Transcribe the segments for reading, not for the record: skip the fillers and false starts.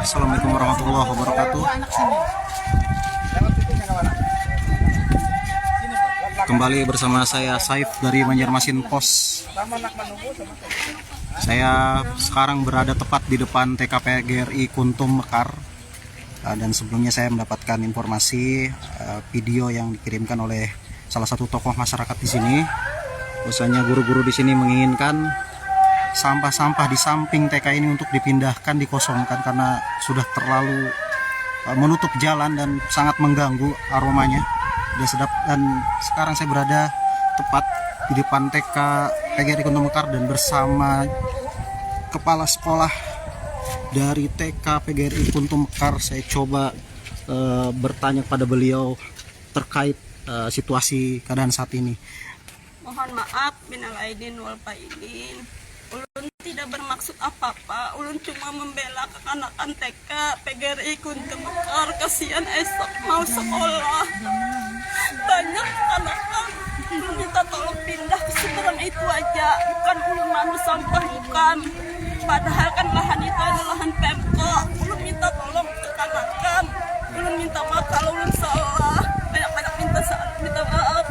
Assalamualaikum warahmatullahi wabarakatuh. Kembali bersama saya Saif dari Banjarmasin Pos. Saya sekarang berada tepat di depan TKP GRI Kuntum Mekar. Dan sebelumnya saya mendapatkan informasi video yang dikirimkan oleh salah satu tokoh masyarakat di sini. Bahwasanya guru-guru di sini menginginkan sampah-sampah di samping TK ini untuk dipindahkan, dikosongkan karena sudah terlalu menutup jalan dan sangat mengganggu aromanya. Tidak sedap. Dan sekarang saya berada tepat di depan TK PGRI Kuntum Mekar dan bersama kepala sekolah dari TK PGRI Kuntum Mekar. Saya coba bertanya kepada beliau terkait situasi keadaan saat ini. Mohon maaf, minal aidin wal faidin. Ulun tidak bermaksud apa-apa. Ulun cuma membela kekanakan TK PGRI Kuntum Mekar. Kasihan esok mau sekolah. Banyak anak-anak. Ulun minta tolong pindah ke seberang itu aja. Bukan ulun manu sampah, bukan. Padahal kan lahan itu adalah lahan Pemkot. Ulun minta tolong kekanakan. Ulun minta maaf kalau ulun salah. Banyak-banyak minta maaf.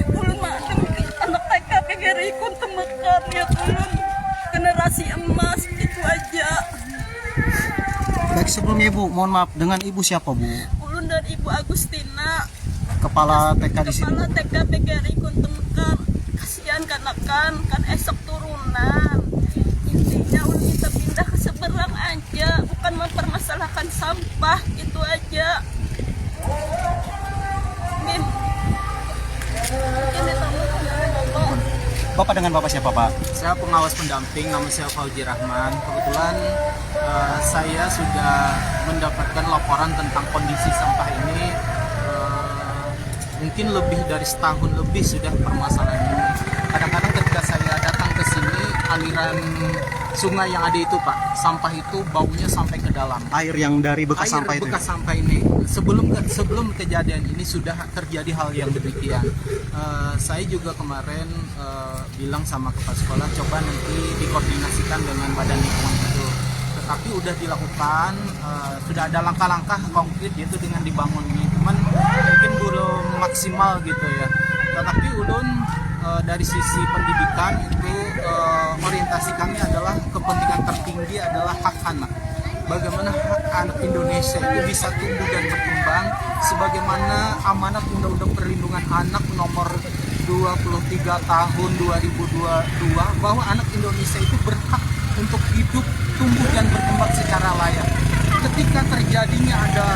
Ulun maklum anak TK PGRI Kuntum Mekar ya ulun. Generasi emas, itu aja. Baik, sebelumnya Ibu, mohon maaf, dengan Ibu siapa Bu? Ulun dan Ibu Agustina, Kepala TK di sini. Kepala TK PGRI Kuntum Mekar. Kasihan kan esok turunan. Intinya ulun minta pindah ke seberang aja, bukan mempermasalahkan sampah, itu aja. Mim. Ini tamu Bapak dengan Bapak siapa Pak? Saya pengawas pendamping, nama saya Fauji Rahman. Kebetulan saya sudah mendapatkan laporan tentang kondisi sampah ini mungkin lebih dari setahun lebih sudah permasalahan ini. Kadang-kadang ketika saya datang ke sini, aliran sungai yang ada itu Pak, sampah itu baunya sampai ke dalam. Air yang dari bekas sampah itu. Bekas sampah ini. Sebelum kejadian ini sudah terjadi hal yang demikian. Saya juga kemarin bilang sama kepala sekolah, coba nanti dikoordinasikan dengan badan lingkungan itu. Tetapi udah dilakukan, sudah ada langkah-langkah konkret yaitu dengan dibangun ini. Cuman mungkin belum maksimal gitu ya. Tetapi ulun dari sisi pendidikan itu orientasi kami adalah kepentingan tertinggi adalah hak anak. Bagaimana hak anak Indonesia itu bisa tumbuh dan berkembang sebagaimana amanat Undang-Undang Perlindungan Anak nomor 23 tahun 2022 bahwa anak Indonesia itu berhak untuk hidup, tumbuh dan berkembang secara layak. Ketika terjadinya ada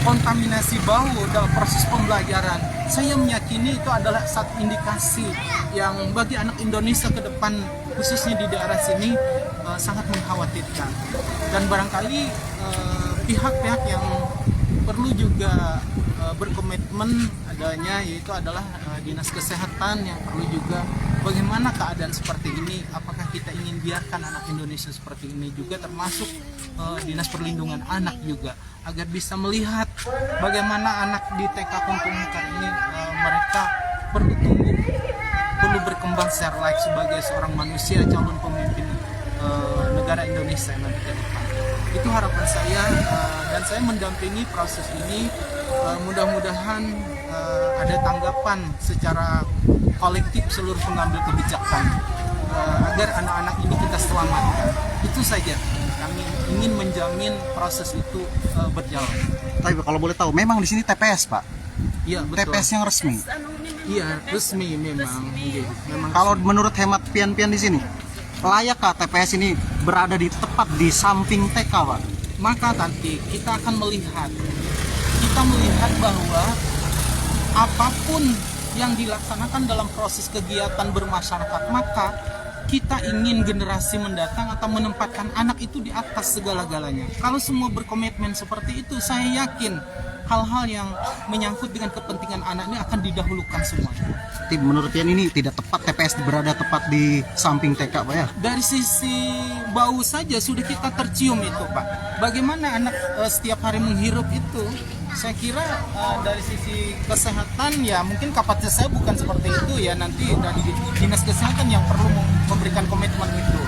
kontaminasi bau dalam proses pembelajaran, saya meyakini itu adalah satu indikasi yang bagi anak Indonesia ke depan, khususnya di daerah sini, sangat mengkhawatirkan. Dan barangkali pihak-pihak yang perlu juga berkomitmen adanya, yaitu adalah dinas kesehatan yang perlu juga bagaimana keadaan seperti ini, apakah kita ingin biarkan anak Indonesia seperti ini juga, termasuk dinas perlindungan anak juga, agar bisa melihat bagaimana anak di TK Kuntum Mekar ini mereka perlu tumbuh, perlu berkembang secara layak sebagai seorang manusia, calon pemimpin negara Indonesia nanti ke depan. Itu harapan saya, dan saya mendampingi proses ini. Mudah-mudahan ada tanggapan secara kolektif seluruh pengambil kebijakan agar anak-anak ini kita selamatkan. Itu saja, kami ingin menjamin proses itu berjalan. Tapi kalau boleh tahu, memang di sini TPS Pak? Iya betul. TPS yang resmi? Iya resmi memang. Memang. Kalau menurut hemat pian-pian di sini, layakkah TPS ini berada di tepat di samping TK Pak? Maka nanti kita akan melihat bahwa apapun yang dilaksanakan dalam proses kegiatan bermasyarakat, maka kita ingin generasi mendatang atau menempatkan anak itu di atas segala-galanya. Kalau semua berkomitmen seperti itu, saya yakin hal-hal yang menyangkut dengan kepentingan anak ini akan didahulukan semua. Tapi menurut Pian ini tidak tepat TPS berada tepat di samping TK Pak ya? Dari sisi bau saja sudah kita tercium itu Pak. Bagaimana anak setiap hari menghirup itu? Saya kira dari sisi kesehatan ya mungkin kapasitas saya bukan seperti itu ya, nanti dari dinas kesehatan yang perlu memberikan komitmen itu.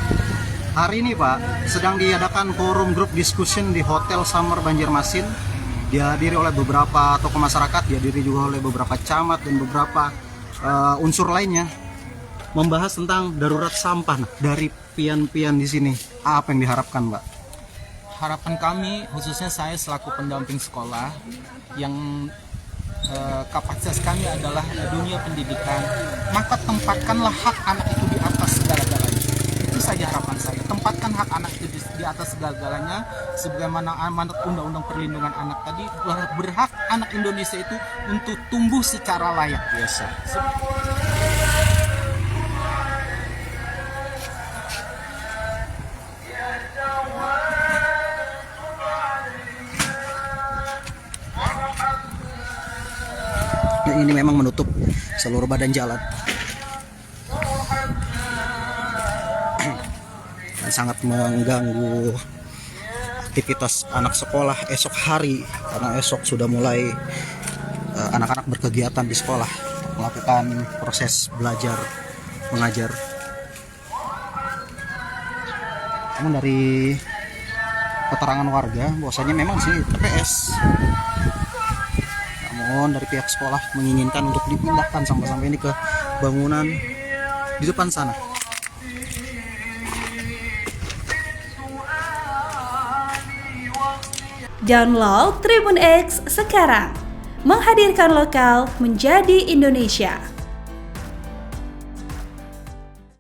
Hari ini Pak, sedang diadakan forum group discussion di Hotel Summer Banjarmasin. Dihadiri oleh beberapa tokoh masyarakat, dihadiri juga oleh beberapa camat dan beberapa unsur lainnya. Membahas tentang darurat sampah. Nah, dari pian-pian di sini, apa yang diharapkan Pak? Harapan kami, khususnya saya selaku pendamping sekolah, yang kapasitas kami adalah dunia pendidikan, maka tempatkanlah hak anak itu di atas segala-galanya. Itu saja harapan saya. Tempatkan hak anak itu di atas segala-galanya, sebagaimana amanat Undang-Undang Perlindungan Anak tadi, berhak anak Indonesia itu untuk tumbuh secara layak. Biasa. Nah, ini memang menutup seluruh badan jalan dan sangat mengganggu aktivitas anak sekolah esok hari, karena esok sudah mulai anak-anak berkegiatan di sekolah melakukan proses belajar mengajar. Namun dari keterangan warga bahwasanya memang sih TPS, namun dari pihak sekolah menginginkan untuk dipindahkan sampah-sampah ini ke bangunan di depan sana. Download Tribun X sekarang, menghadirkan lokal menjadi Indonesia.